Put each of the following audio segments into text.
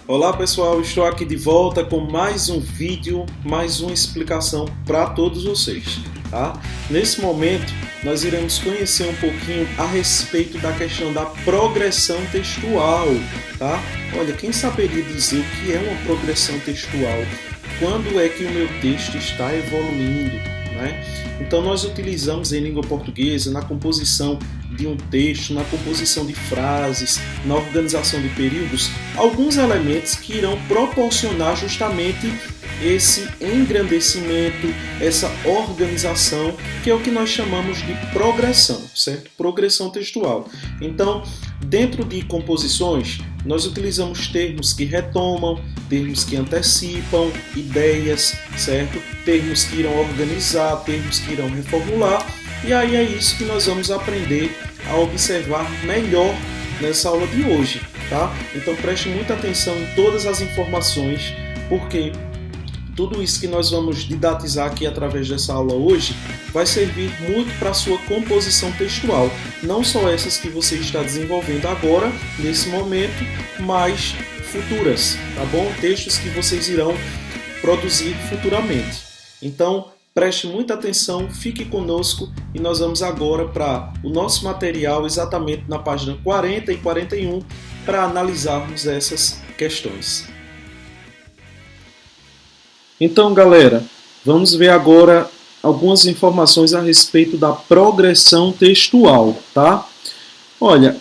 Olá pessoal, estou aqui de volta com mais um vídeo, mais uma explicação para todos vocês, tá? Nesse momento nós iremos conhecer um pouquinho a respeito da questão da progressão textual, tá? Olha, quem saberia dizer o que é uma progressão textual? Quando é que o meu texto está evoluindo, né? Então nós utilizamos em língua portuguesa, na composição de um texto, na composição de frases, na organização de períodos, alguns elementos que irão proporcionar justamente esse engrandecimento, essa organização, que é o que nós chamamos de progressão, certo? Progressão textual. Então, dentro de composições, nós utilizamos termos que retomam, termos que antecipam ideias, certo? Termos que irão organizar, termos que irão reformular. E aí é isso que nós vamos aprender a observar melhor nessa aula de hoje, tá? Então preste muita atenção em todas as informações, porque tudo isso que nós vamos didatizar aqui através dessa aula hoje vai servir muito para a sua composição textual. Não só essas que você está desenvolvendo agora, nesse momento, mas futuras, tá bom? Textos que vocês irão produzir futuramente. Então, preste muita atenção, fique conosco e nós vamos agora para o nosso material exatamente na página 40 e 41 para analisarmos essas questões. Então, galera, vamos ver agora algumas informações a respeito da progressão textual, tá? Olha,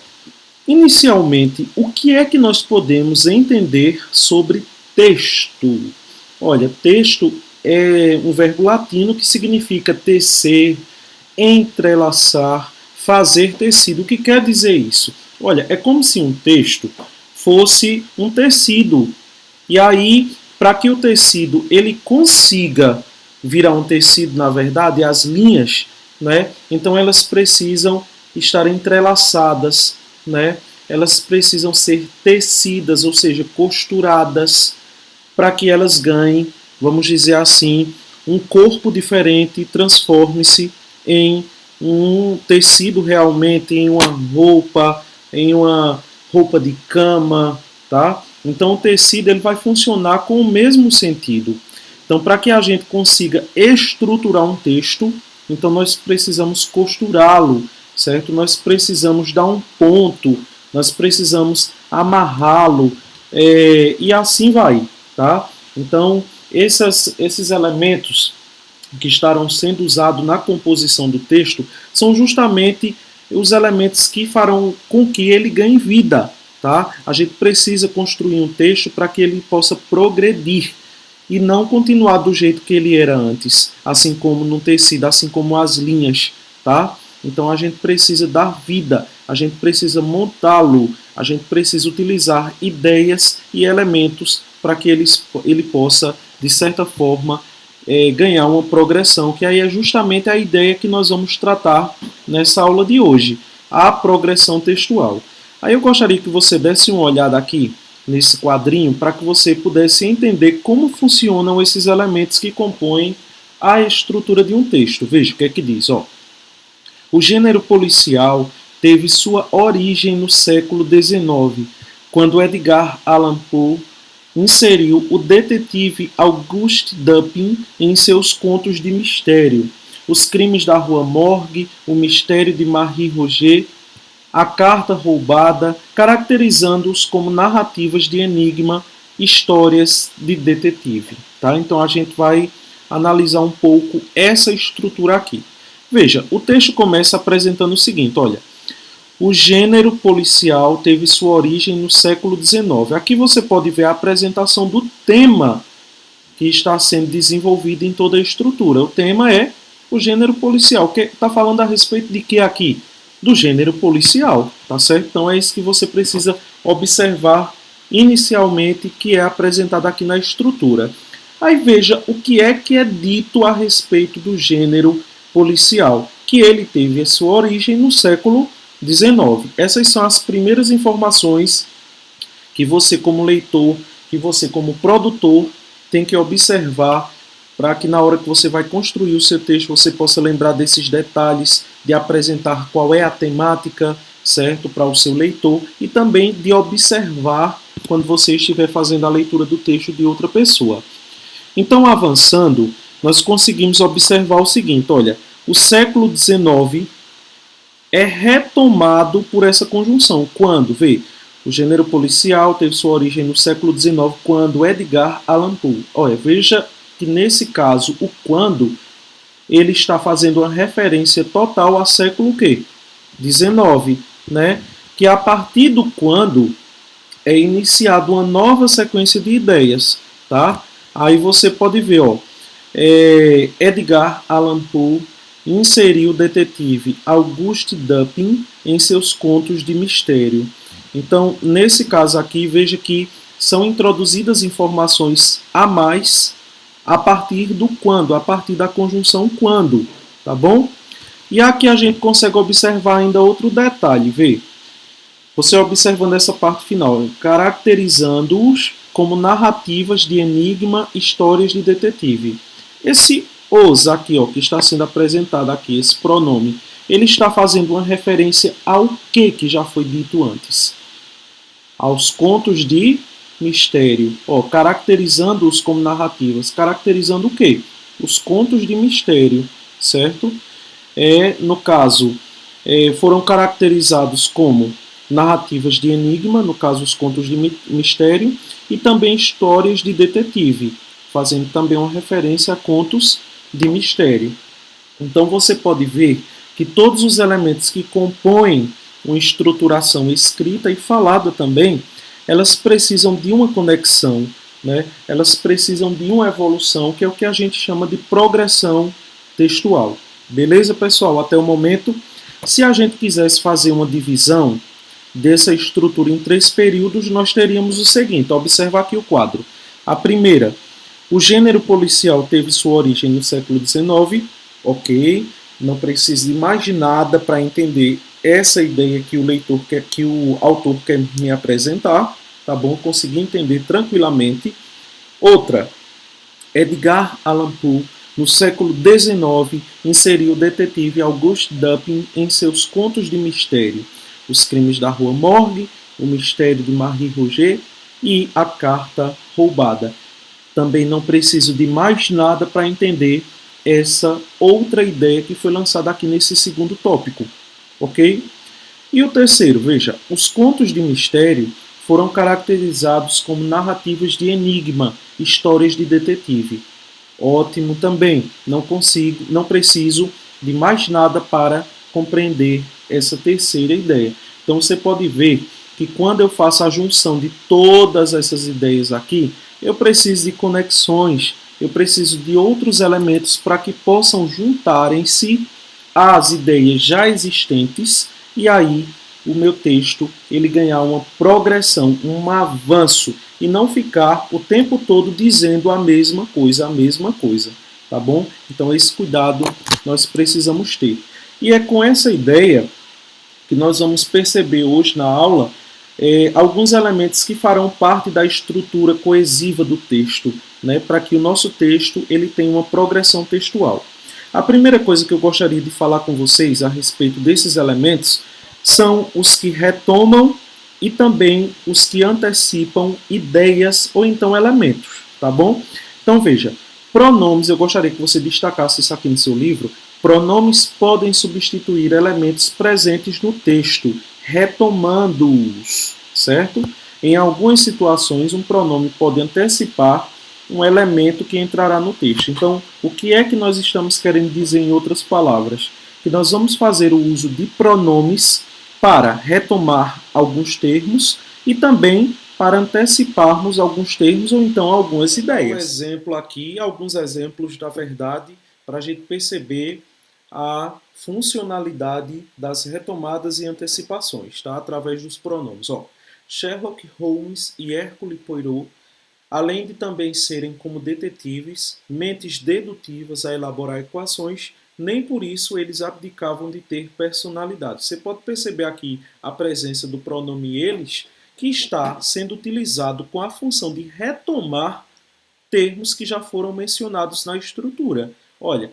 inicialmente, o que é que nós podemos entender sobre texto? Olha, texto é um verbo latino que significa tecer, entrelaçar, fazer tecido. O que quer dizer isso? Olha, é como se um texto fosse um tecido. E aí, para que o tecido ele consiga virar um tecido, na verdade, as linhas, né? Então elas precisam estar entrelaçadas, né? Elas precisam ser tecidas, ou seja, costuradas, para que elas ganhem, vamos dizer assim, um corpo diferente e transforme-se em um tecido realmente, em uma roupa de cama, tá? Então o tecido ele vai funcionar com o mesmo sentido. Então para que a gente consiga estruturar um texto, então nós precisamos costurá-lo, certo? Nós precisamos dar um ponto, nós precisamos amarrá-lo, e assim vai, tá? Então esses elementos que estarão sendo usados na composição do texto são justamente os elementos que farão com que ele ganhe vida, tá? A gente precisa construir um texto para que ele possa progredir e não continuar do jeito que ele era antes, assim como no tecido, assim como as linhas, tá? Então a gente precisa dar vida, a gente precisa montá-lo, a gente precisa utilizar ideias e elementos para que ele possa, de certa forma, ganhar uma progressão, que aí é justamente a ideia que nós vamos tratar nessa aula de hoje, a progressão textual. Aí eu gostaria que você desse uma olhada aqui nesse quadrinho para que você pudesse entender como funcionam esses elementos que compõem a estrutura de um texto. Veja o que é que diz, ó. O gênero policial teve sua origem no século XIX, quando Edgar Allan Poe inseriu o detetive Auguste Dupin em seus contos de mistério. Os crimes da Rua Morgue, o mistério de Marie Roget a carta roubada, caracterizando-os como narrativas de enigma, histórias de detetive. Tá? Então a gente vai analisar um pouco essa estrutura aqui. Veja, o texto começa apresentando o seguinte, olha, o gênero policial teve sua origem no século XIX. Aqui você pode ver a apresentação do tema que está sendo desenvolvido em toda a estrutura. O tema é o gênero policial, que está falando a respeito de que aqui? Do gênero policial, tá certo? Então é isso que você precisa observar inicialmente, que é apresentado aqui na estrutura. Aí veja o que é dito a respeito do gênero policial, que ele teve a sua origem no século XIX. Essas são as primeiras informações que você como leitor, que você como produtor tem que observar para que na hora que você vai construir o seu texto você possa lembrar desses detalhes, de apresentar qual é a temática, certo, para o seu leitor e também de observar quando você estiver fazendo a leitura do texto de outra pessoa. Então, avançando, nós conseguimos observar o seguinte, olha, o século XIX é retomado por essa conjunção. Quando, vê, o gênero policial teve sua origem no século XIX, quando Edgar Allan Poe. Olha, veja que nesse caso, o quando, ele está fazendo uma referência total ao século quê? XIX, né? Que a partir do quando é iniciada uma nova sequência de ideias, tá? Aí você pode ver, ó, Edgar Allan Poe inseriu o detetive Auguste Dupin em seus contos de mistério. Então, nesse caso aqui, veja que são introduzidas informações a mais a partir do quando, a partir da conjunção quando, tá bom? E aqui a gente consegue observar ainda outro detalhe, vê? Você observando essa parte final, caracterizando-os como narrativas de enigma, histórias de detetive. Esse os aqui, ó, que está sendo apresentado aqui, esse pronome, ele está fazendo uma referência ao que já foi dito antes? Aos contos de mistério, ó, caracterizando-os como narrativas. Caracterizando o quê? Os contos de mistério, certo? No caso, foram caracterizados como narrativas de enigma, no caso os contos de mistério, e também histórias de detetive, fazendo também uma referência a contos de mistério. Então você pode ver que todos os elementos que compõem uma estruturação escrita e falada também, elas precisam de uma conexão, né? Elas precisam de uma evolução, que é o que a gente chama de progressão textual. Beleza, pessoal? Até o momento, se a gente quisesse fazer uma divisão dessa estrutura em 3 períodos, nós teríamos o seguinte, observa aqui o quadro. A primeira, o gênero policial teve sua origem no século XIX, ok, não precisa de mais nada para entender essa ideia que o autor quer me apresentar, tá bom? Consegui entender tranquilamente. Outra, Edgar Allan Poe, no século XIX, inseriu o detetive Auguste Dupin em seus contos de mistério, Os Crimes da Rua Morgue, O Mistério de Marie Roget e A Carta Roubada. Também não preciso de mais nada para entender essa outra ideia que foi lançada aqui nesse segundo tópico, ok? E o terceiro, veja, os contos de mistério foram caracterizados como narrativas de enigma, histórias de detetive. Ótimo também, não preciso de mais nada para compreender essa terceira ideia. Então você pode ver que quando eu faço a junção de todas essas ideias aqui, eu preciso de conexões, eu preciso de outros elementos para que possam juntar em si as ideias já existentes e aí o meu texto ele ganhar uma progressão, um avanço e não ficar o tempo todo dizendo a mesma coisa, tá bom? Então esse cuidado nós precisamos ter. E é com essa ideia que nós vamos perceber hoje na aula alguns elementos que farão parte da estrutura coesiva do texto, né, para que o nosso texto ele tenha uma progressão textual. A primeira coisa que eu gostaria de falar com vocês a respeito desses elementos são os que retomam e também os que antecipam ideias ou então elementos, tá bom? Então veja, pronomes, eu gostaria que você destacasse isso aqui no seu livro. Pronomes podem substituir elementos presentes no texto retomando-os, certo? Em algumas situações, um pronome pode antecipar um elemento que entrará no texto. Então, o que é que nós estamos querendo dizer em outras palavras? Que nós vamos fazer o uso de pronomes para retomar alguns termos e também para anteciparmos alguns termos ou então algumas ideias. Um exemplo aqui, alguns exemplos da verdade, para a gente perceber a funcionalidade das retomadas e antecipações, tá? Através dos pronomes. Ó, Sherlock Holmes e Hercule Poirot, além de também serem como detetives, mentes dedutivas a elaborar equações, nem por isso eles abdicavam de ter personalidade. Você pode perceber aqui a presença do pronome eles, que está sendo utilizado com a função de retomar termos que já foram mencionados na estrutura. Olha,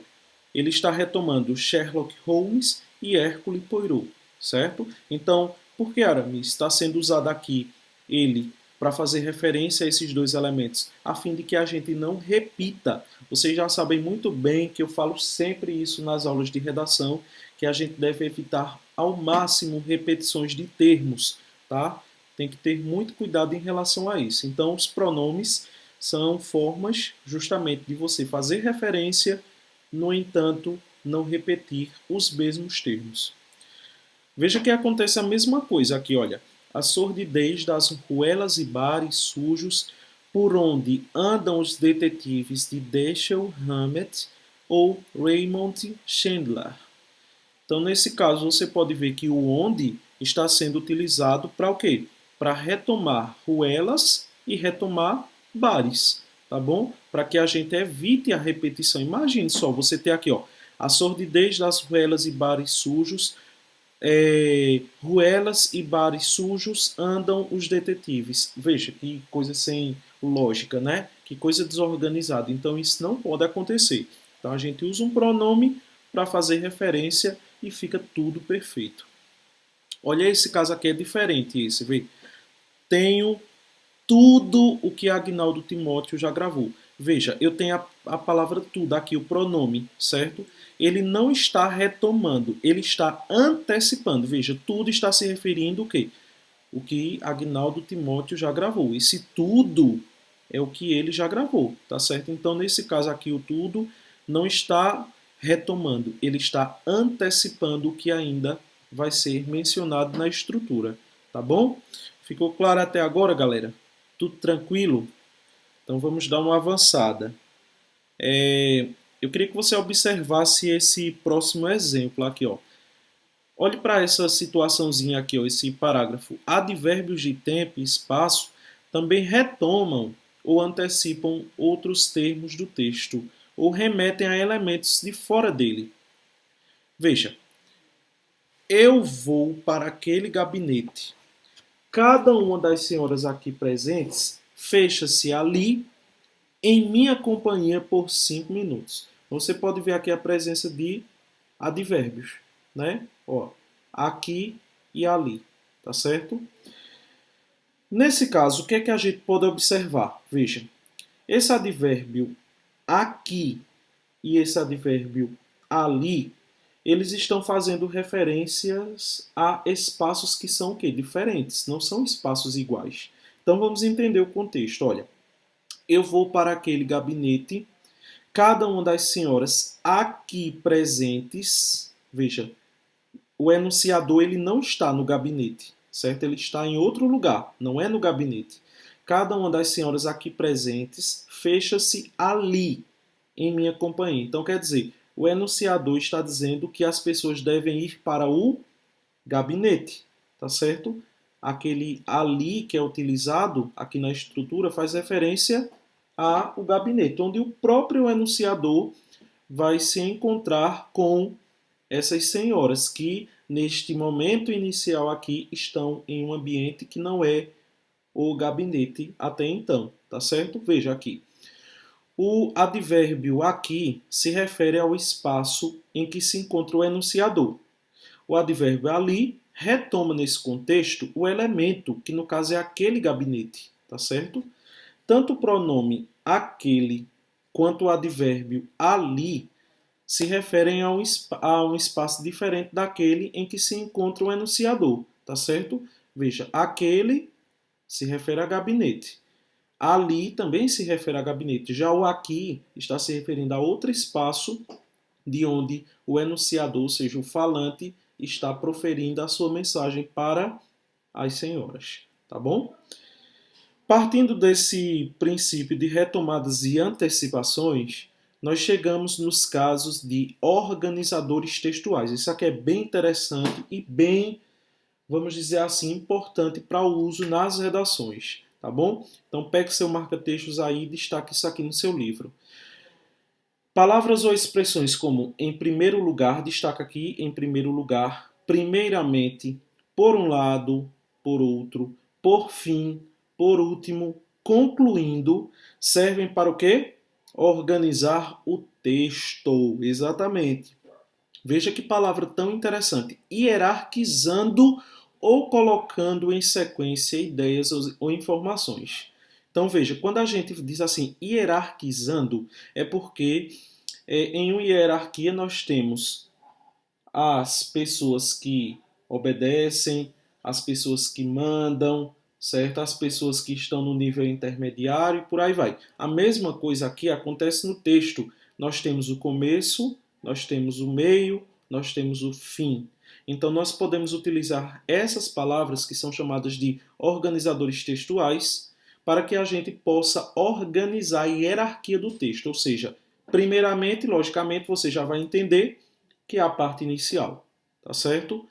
ele está retomando Sherlock Holmes e Hercule Poirot, certo? Então, por que, Aramis, está sendo usado aqui ele para fazer referência a esses dois elementos, a fim de que a gente não repita. Vocês já sabem muito bem que eu falo sempre isso nas aulas de redação, que a gente deve evitar ao máximo repetições de termos, tá? Tem que ter muito cuidado em relação a isso. Então, os pronomes são formas justamente de você fazer referência, no entanto, não repetir os mesmos termos. Veja que acontece a mesma coisa aqui, olha. A sordidez das ruelas e bares sujos por onde andam os detetives de Dashiell Hammett ou Raymond Chandler. Então, nesse caso, você pode ver que o onde está sendo utilizado para o quê? Para retomar ruelas e retomar bares, tá bom? Para que a gente evite a repetição. Imagine só, você ter aqui, ó, a sordidez das ruelas e bares sujos. Ruelas e bares sujos andam os detetives. Veja que coisa sem lógica, né? Que coisa desorganizada. Então isso não pode acontecer. Então a gente usa um pronome para fazer referência e fica tudo perfeito. Olha, esse caso aqui é diferente. Esse, vê? Tenho tudo o que Agnaldo Timóteo já gravou. Veja, eu tenho a palavra tudo aqui, o pronome, certo? Ele não está retomando, ele está antecipando. Veja, tudo está se referindo o quê? O que Agnaldo Timóteo já gravou. Esse tudo é o que ele já gravou, tá certo? Então, nesse caso aqui, o tudo não está retomando, ele está antecipando o que ainda vai ser mencionado na estrutura, tá bom? Ficou claro até agora, galera? Tudo tranquilo? Então vamos dar uma avançada. Eu queria que você observasse esse próximo exemplo aqui, ó. Olhe para essa situaçãozinha aqui, ó, esse parágrafo. Advérbios de tempo e espaço também retomam ou antecipam outros termos do texto ou remetem a elementos de fora dele. Veja, eu vou para aquele gabinete. Cada uma das senhoras aqui presentes fecha-se ali em minha companhia por 5 minutos. Você pode ver aqui a presença de advérbios, né? Ó, aqui e ali, tá certo? Nesse caso, o que é que a gente pode observar? Veja, esse advérbio aqui e esse advérbio ali, eles estão fazendo referências a espaços que são o quê? Diferentes, não são espaços iguais. Então vamos entender o contexto. Olha, eu vou para aquele gabinete, cada uma das senhoras aqui presentes, veja, o enunciador ele não está no gabinete, certo? Ele está em outro lugar, não é no gabinete. Cada uma das senhoras aqui presentes fecha-se ali, em minha companhia. Então, quer dizer, o enunciador está dizendo que as pessoas devem ir para o gabinete, tá certo? Aquele ali que é utilizado aqui na estrutura faz referência ao gabinete, onde o próprio enunciador vai se encontrar com essas senhoras que, neste momento inicial aqui, estão em um ambiente que não é o gabinete até então, tá certo? Veja aqui. O advérbio aqui se refere ao espaço em que se encontra o enunciador. O advérbio ali retoma nesse contexto o elemento, que no caso é aquele gabinete, tá certo? Tanto o pronome aquele quanto o advérbio ali se referem a um espaço diferente daquele em que se encontra o enunciador, tá certo? Veja, aquele se refere a gabinete. Ali também se refere a gabinete. Já o aqui está se referindo a outro espaço de onde o enunciador, ou seja, o falante, está proferindo a sua mensagem para as senhoras, tá bom? Partindo desse princípio de retomadas e antecipações, nós chegamos nos casos de organizadores textuais. Isso aqui é bem interessante e bem, vamos dizer assim, importante para o uso nas redações, tá bom? Então pegue seu marca-textos aí e destaque isso aqui no seu livro. Palavras ou expressões como em primeiro lugar, destaca aqui em primeiro lugar, primeiramente, por um lado, por outro, por fim, por último, concluindo, servem para o quê? Organizar o texto. Exatamente. Veja que palavra tão interessante. Hierarquizando ou colocando em sequência ideias ou informações. Então veja, quando a gente diz assim, hierarquizando, é porque em uma hierarquia nós temos as pessoas que obedecem, as pessoas que mandam, certo? As pessoas que estão no nível intermediário e por aí vai. A mesma coisa aqui acontece no texto. Nós temos o começo, nós temos o meio, nós temos o fim. Então nós podemos utilizar essas palavras que são chamadas de organizadores textuais para que a gente possa organizar a hierarquia do texto. Ou seja, primeiramente, logicamente, você já vai entender que é a parte inicial, tá certo?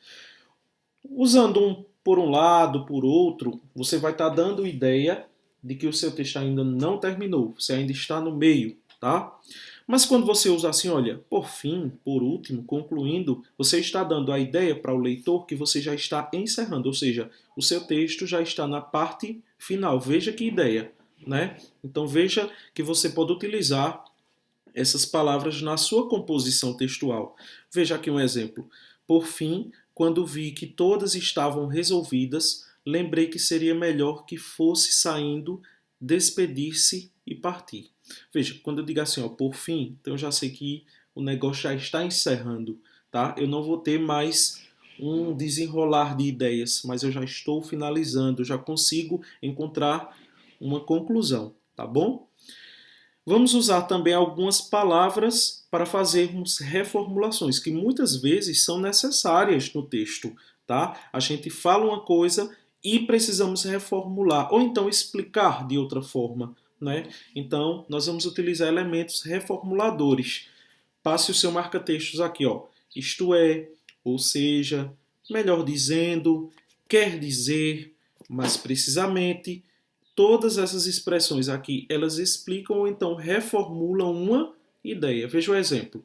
Usando por um lado, por outro, você vai estar dando ideia de que o seu texto ainda não terminou, você ainda está no meio, tá? Mas quando você usa assim, olha, por fim, por último, concluindo, você está dando a ideia para o leitor que você já está encerrando, ou seja, o seu texto já está na parte final. Veja que ideia, né? Então veja que você pode utilizar essas palavras na sua composição textual. Veja aqui um exemplo. Por fim, quando vi que todas estavam resolvidas, lembrei que seria melhor que fosse saindo, despedir-se e partir. Veja, quando eu digo assim, ó, por fim, então eu já sei que o negócio já está encerrando, tá? Eu não vou ter mais um desenrolar de ideias, mas eu já estou finalizando, eu já consigo encontrar uma conclusão, tá bom? Vamos usar também algumas palavras para fazermos reformulações, que muitas vezes são necessárias no texto, tá? A gente fala uma coisa e precisamos reformular, ou então explicar de outra forma, né? Então, nós vamos utilizar elementos reformuladores. Passe o seu marca-textos aqui, ó. Isto é, ou seja, melhor dizendo, quer dizer, mais precisamente. Todas essas expressões aqui, elas explicam ou então reformulam uma ideia. Veja o exemplo.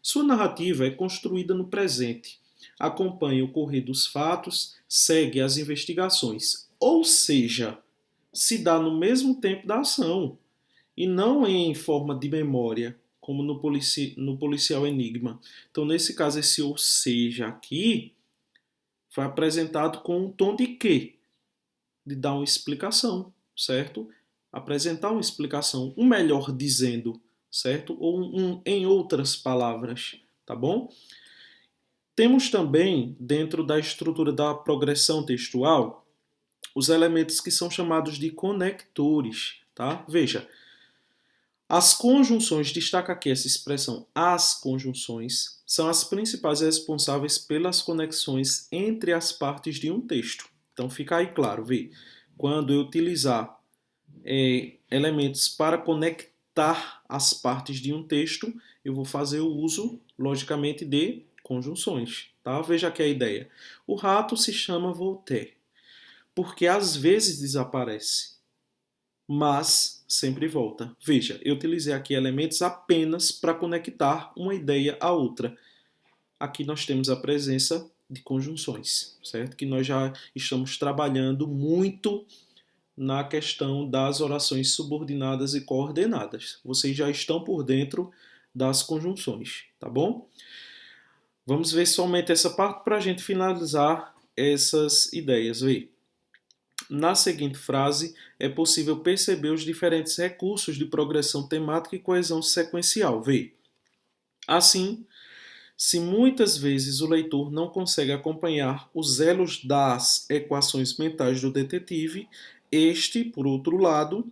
Sua narrativa é construída no presente, acompanha o correr dos fatos, segue as investigações, ou seja, se dá no mesmo tempo da ação, e não em forma de memória, como no policial Enigma. Então, nesse caso, esse ou seja aqui foi apresentado com um tom de quê? De dar uma explicação, certo? Apresentar uma explicação, um melhor dizendo, certo? Ou em outras palavras, tá bom? Temos também, dentro da estrutura da progressão textual, os elementos que são chamados de conectores, tá? Veja, as conjunções, destaca aqui essa expressão, as conjunções, são as principais responsáveis pelas conexões entre as partes de um texto. Então fica aí claro, vê, quando eu utilizar elementos para conectar as partes de um texto, eu vou fazer o uso, logicamente, de conjunções. Tá? Veja aqui a ideia. O rato se chama Voltaire, porque às vezes desaparece, mas sempre volta. Veja, eu utilizei aqui elementos apenas para conectar uma ideia à outra. Aqui nós temos a presença de conjunções, certo? Que nós já estamos trabalhando muito na questão das orações subordinadas e coordenadas. Vocês já estão por dentro das conjunções, tá bom? Vamos ver somente essa parte para a gente finalizar essas ideias. Vê. Na seguinte frase, é possível perceber os diferentes recursos de progressão temática e coesão sequencial. Vê. Assim, Se muitas vezes o leitor não consegue acompanhar os elos das equações mentais do detetive, este, por outro lado,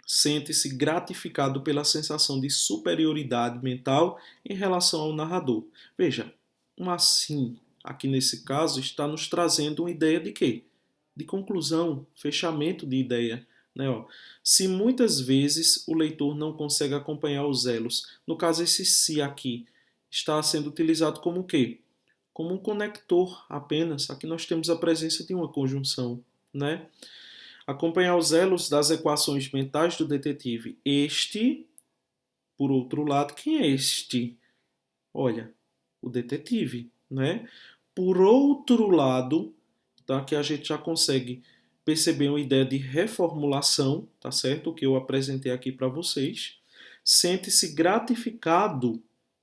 sente-se gratificado pela sensação de superioridade mental em relação ao narrador. Veja, um assim, aqui nesse caso, está nos trazendo uma ideia de quê? De conclusão, fechamento de ideia. Né? Se muitas vezes o leitor não consegue acompanhar os elos, no caso esse se aqui está sendo utilizado como o quê? Como um conector apenas. Aqui nós temos a presença de uma conjunção, né? Acompanhar os elos das equações mentais do detetive. Este, por outro lado, quem é este? Olha, o detetive, né? Por outro lado, tá? Que a gente já consegue perceber uma ideia de reformulação, tá certo? O que eu apresentei aqui para vocês. Sente-se gratificado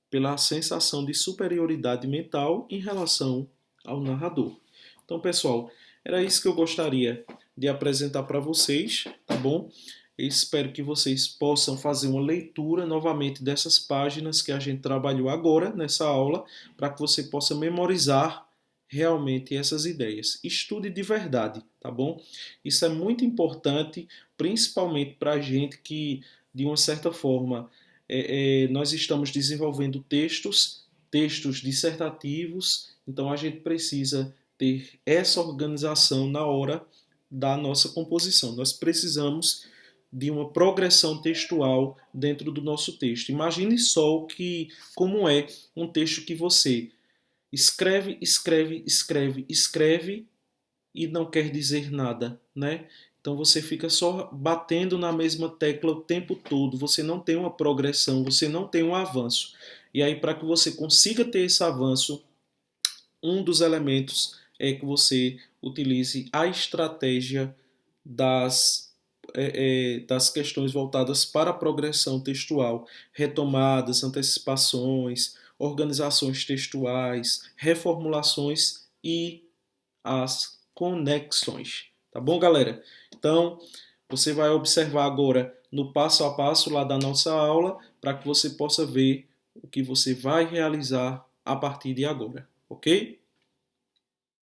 pela sensação de superioridade mental em relação ao narrador. Então, pessoal, era isso que eu gostaria de apresentar para vocês, tá bom? Eu espero que vocês possam fazer uma leitura novamente dessas páginas que a gente trabalhou agora nessa aula, para que você possa memorizar realmente essas ideias. Estude de verdade, tá bom? Isso é muito importante, principalmente para a gente que, de uma certa forma, nós estamos desenvolvendo textos dissertativos, então a gente precisa ter essa organização na hora da nossa composição. Nós precisamos de uma progressão textual dentro do nosso texto. Imagine só como é um texto que você escreve, escreve, escreve, escreve e não quer dizer nada, né? Então você fica só batendo na mesma tecla o tempo todo, você não tem uma progressão, você não tem um avanço. E aí, para que você consiga ter esse avanço, um dos elementos é que você utilize a estratégia das questões voltadas para a progressão textual, retomadas, antecipações, organizações textuais, reformulações e as conexões. Tá bom, galera? Então, você vai observar agora no passo a passo lá da nossa aula para que você possa ver o que você vai realizar a partir de agora, ok?